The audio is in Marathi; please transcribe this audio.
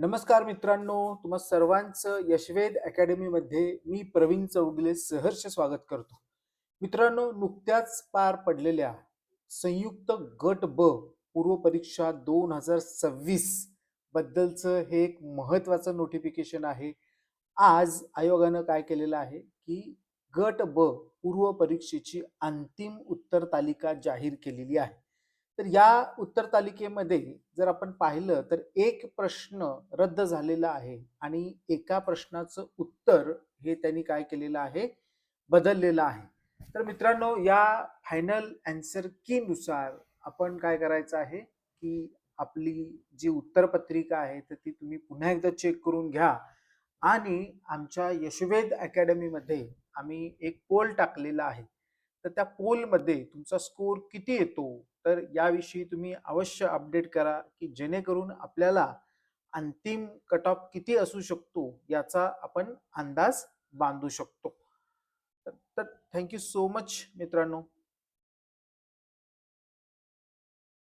नमस्कार मित्रांनो, तुम्हा सर्वांचं यशवेद अकॅडमीमध्ये मी प्रवीण चौगुले सहर्ष स्वागत करतो. मित्रांनो, नुकत्याच पार पडलेल्या संयुक्त गट ब पूर्व परीक्षा 2026 बद्दलचं हे एक महत्त्वाचं नोटिफिकेशन आहे. आज आयोगानं काय केलेलं आहे, की गट ब पूर्व परीक्षेची अंतिम उत्तर तालिका जाहीर केलेली आहे. तर या उत्तर तालिकेमध्ये जर आपण पाहिलं तर एक प्रश्न रद्द झालेला आहे आणि एका प्रश्नाचं उत्तर हे त्यांनी काय केलेलं आहे, बदललेलं आहे. तर मित्रांनो, या फायनल आन्सर की नुसार आपण काय करायचं आहे, की आपली जी उत्तरपत्रिका आहे तर ती तुम्ही पुन्हा एकदा चेक करून घ्या आणि आमच्या यशवेद अकॅडमीमध्ये आम्ही एक पोल टाकलेला आहे. तर त्या पोलमध्ये तुमचा स्कोर किती येतो, तर याविषयी तुम्ही अवश्य अपडेट करा, की जेणेकरून आपल्याला अंतिम कट ऑफ किती असू शकतो याचा आपण अंदाज बांधू शकतो. तर थँक यू सो मच मित्रांनो.